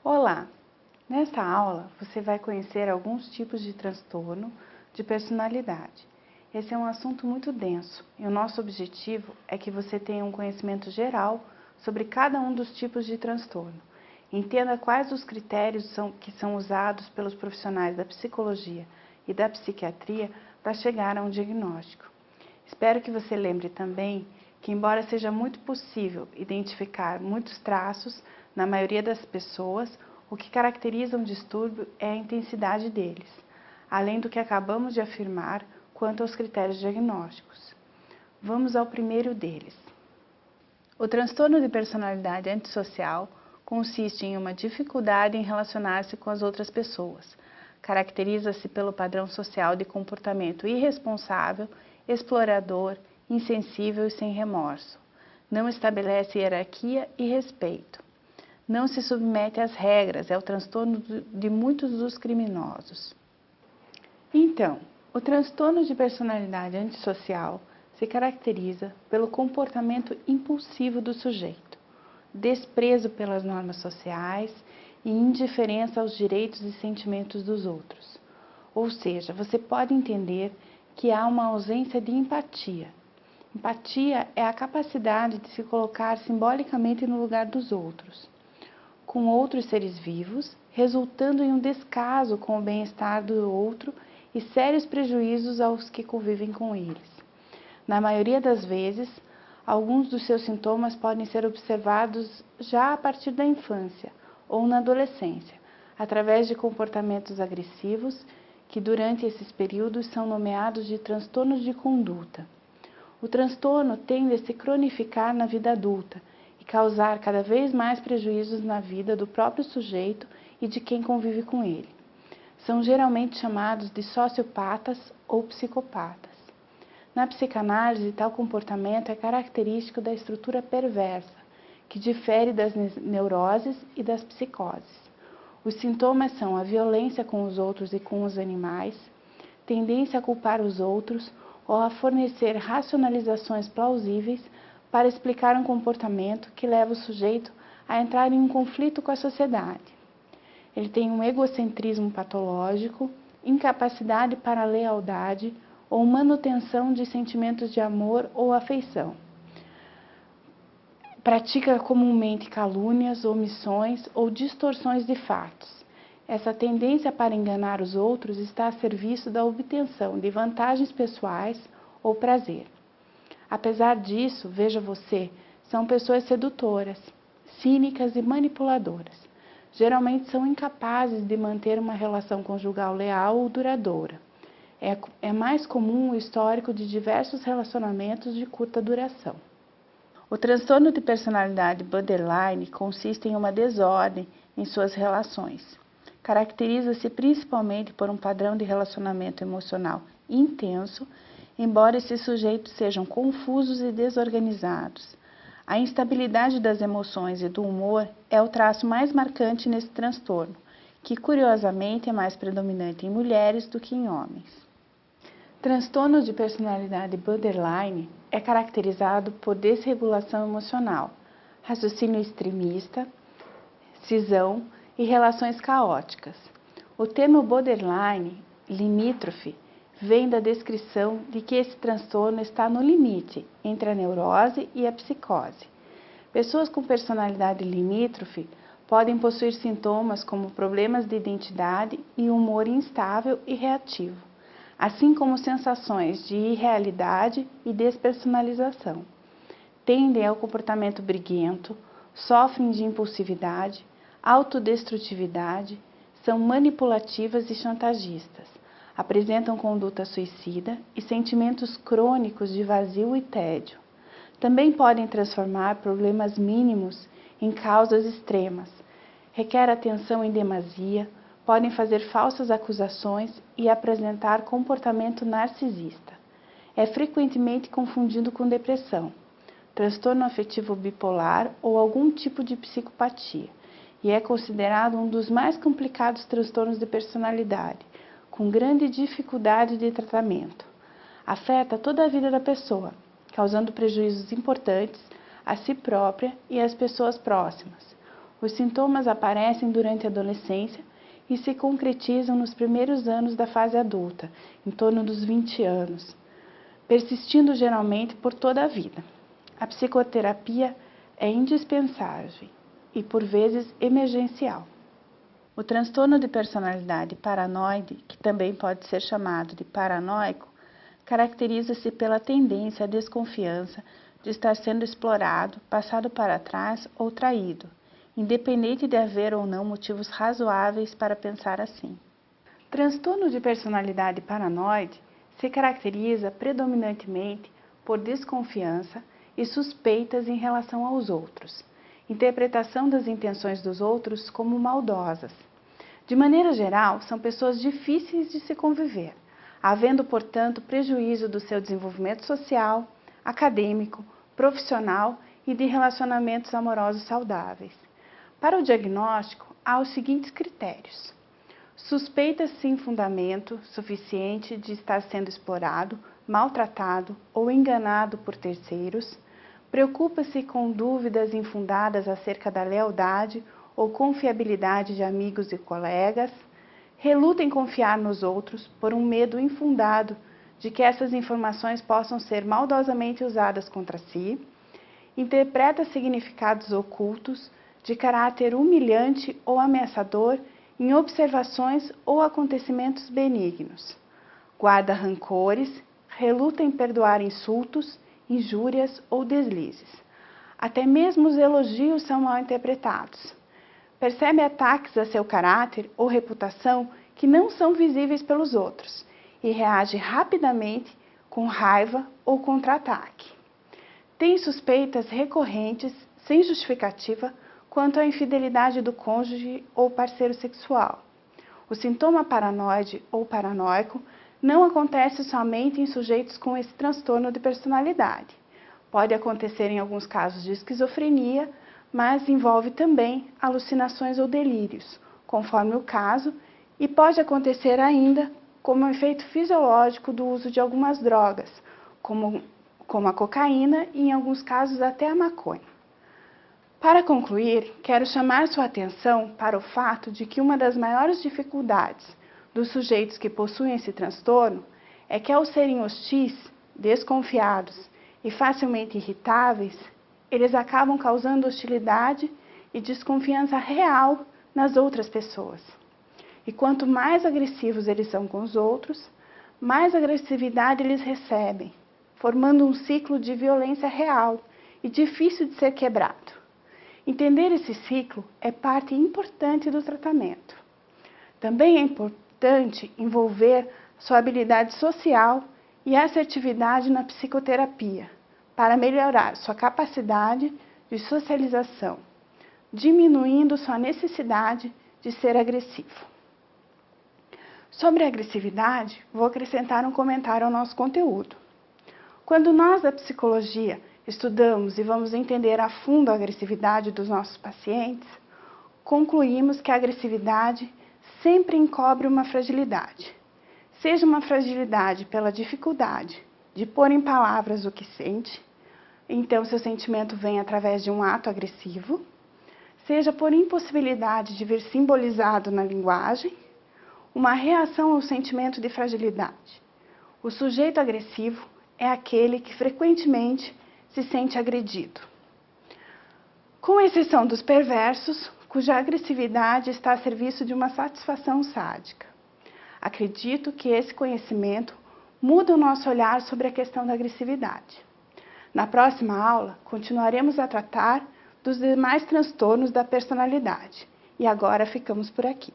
Olá! Nesta aula, você vai conhecer alguns tipos de transtorno de personalidade. Esse é um assunto muito denso e o nosso objetivo é que você tenha um conhecimento geral sobre cada um dos tipos de transtorno. Entenda quais os critérios que são usados pelos profissionais da psicologia e da psiquiatria para chegar a um diagnóstico. Espero que você lembre também que, embora seja muito possível identificar muitos traços na maioria das pessoas, o que caracteriza um distúrbio é a intensidade deles, além do que acabamos de afirmar quanto aos critérios diagnósticos. Vamos ao primeiro deles. O transtorno de personalidade antissocial consiste em uma dificuldade em relacionar-se com as outras pessoas. Caracteriza-se pelo padrão social de comportamento irresponsável, explorador, insensível e sem remorso. Não estabelece hierarquia e respeito. Não se submete às regras, é o transtorno de muitos dos criminosos. Então, o transtorno de personalidade antissocial se caracteriza pelo comportamento impulsivo do sujeito, desprezo pelas normas sociais e indiferença aos direitos e sentimentos dos outros. Ou seja, você pode entender que há uma ausência de empatia. Empatia é a capacidade de se colocar simbolicamente no lugar dos outros, com outros seres vivos, resultando em um descaso com o bem-estar do outro e sérios prejuízos aos que convivem com eles. Na maioria das vezes, alguns dos seus sintomas podem ser observados já a partir da infância ou na adolescência, através de comportamentos agressivos que durante esses períodos são nomeados de transtornos de conduta. O transtorno tende a se cronificar na vida adulta e causar cada vez mais prejuízos na vida do próprio sujeito e de quem convive com ele. São geralmente chamados de sociopatas ou psicopatas. Na psicanálise, tal comportamento é característico da estrutura perversa, que difere das neuroses e das psicoses. Os sintomas são a violência com os outros e com os animais, tendência a culpar os outros ou a fornecer racionalizações plausíveis para explicar um comportamento que leva o sujeito a entrar em um conflito com a sociedade. Ele tem um egocentrismo patológico, incapacidade para a lealdade ou manutenção de sentimentos de amor ou afeição. Pratica comumente calúnias, omissões ou distorções de fatos. Essa tendência para enganar os outros está a serviço da obtenção de vantagens pessoais ou prazer. Apesar disso, veja você, são pessoas sedutoras, cínicas e manipuladoras. Geralmente são incapazes de manter uma relação conjugal leal ou duradoura. É mais comum o histórico de diversos relacionamentos de curta duração. O transtorno de personalidade borderline consiste em uma desordem em suas relações. Caracteriza-se principalmente por um padrão de relacionamento emocional intenso, embora esses sujeitos sejam confusos e desorganizados. A instabilidade das emoções e do humor é o traço mais marcante nesse transtorno, que curiosamente é mais predominante em mulheres do que em homens. Transtorno de personalidade borderline é caracterizado por desregulação emocional, raciocínio extremista, cisão e relações caóticas. O termo borderline, limítrofe, vem da descrição de que esse transtorno está no limite entre a neurose e a psicose. Pessoas com personalidade limítrofe podem possuir sintomas como problemas de identidade e humor instável e reativo, assim como sensações de irrealidade e despersonalização. Tendem ao comportamento briguento, sofrem de impulsividade, autodestrutividade, são manipulativas e chantagistas, apresentam conduta suicida e sentimentos crônicos de vazio e tédio. Também podem transformar problemas mínimos em causas extremas, requer atenção em demasia, podem fazer falsas acusações e apresentar comportamento narcisista. É frequentemente confundido com depressão, transtorno afetivo bipolar ou algum tipo de psicopatia, e é considerado um dos mais complicados transtornos de personalidade, com grande dificuldade de tratamento. Afeta toda a vida da pessoa, causando prejuízos importantes a si própria e às pessoas próximas. Os sintomas aparecem durante a adolescência e se concretizam nos primeiros anos da fase adulta, em torno dos 20 anos, persistindo geralmente por toda a vida. A psicoterapia é indispensável e, por vezes, emergencial. O transtorno de personalidade paranoide, que também pode ser chamado de paranoico, caracteriza-se pela tendência à desconfiança de estar sendo explorado, passado para trás ou traído, independente de haver ou não motivos razoáveis para pensar assim. Transtorno de personalidade paranoide se caracteriza predominantemente por desconfiança e suspeitas em relação aos outros, interpretação das intenções dos outros como maldosas. De maneira geral, são pessoas difíceis de se conviver, havendo, portanto, prejuízo do seu desenvolvimento social, acadêmico, profissional e de relacionamentos amorosos saudáveis. Para o diagnóstico, há os seguintes critérios: suspeita-se sem fundamento suficiente de estar sendo explorado, maltratado ou enganado por terceiros, preocupa-se com dúvidas infundadas acerca da lealdade ou confiabilidade de amigos e colegas, reluta em confiar nos outros por um medo infundado de que essas informações possam ser maldosamente usadas contra si, interpreta significados ocultos de caráter humilhante ou ameaçador em observações ou acontecimentos benignos, guarda rancores, reluta em perdoar insultos, injúrias ou deslizes. Até mesmo os elogios são mal interpretados. Percebe ataques a seu caráter ou reputação que não são visíveis pelos outros e reage rapidamente com raiva ou contra-ataque. Tem suspeitas recorrentes, sem justificativa, quanto à infidelidade do cônjuge ou parceiro sexual. O sintoma paranoide ou paranoico não acontece somente em sujeitos com esse transtorno de personalidade. Pode acontecer em alguns casos de esquizofrenia, mas envolve também alucinações ou delírios, conforme o caso, e pode acontecer ainda como efeito fisiológico do uso de algumas drogas, como a cocaína e, em alguns casos, até a maconha. Para concluir, quero chamar sua atenção para o fato de que uma das maiores dificuldades dos sujeitos que possuem esse transtorno é que, ao serem hostis, desconfiados e facilmente irritáveis, eles acabam causando hostilidade e desconfiança real nas outras pessoas. E quanto mais agressivos eles são com os outros, mais agressividade eles recebem, formando um ciclo de violência real e difícil de ser quebrado. Entender esse ciclo é parte importante do tratamento. Também é importante envolver sua habilidade social e assertividade na psicoterapia, para melhorar sua capacidade de socialização, diminuindo sua necessidade de ser agressivo. Sobre a agressividade, vou acrescentar um comentário ao nosso conteúdo. Quando nós da psicologia estudamos e vamos entender a fundo a agressividade dos nossos pacientes, concluímos que a agressividade sempre encobre uma fragilidade. Seja uma fragilidade pela dificuldade de pôr em palavras o que sente, então seu sentimento vem através de um ato agressivo, seja por impossibilidade de vir simbolizado na linguagem, uma reação ao sentimento de fragilidade. O sujeito agressivo é aquele que frequentemente se sente agredido. Com exceção dos perversos, cuja agressividade está a serviço de uma satisfação sádica. Acredito que esse conhecimento muda o nosso olhar sobre a questão da agressividade. Na próxima aula, continuaremos a tratar dos demais transtornos da personalidade. E agora ficamos por aqui.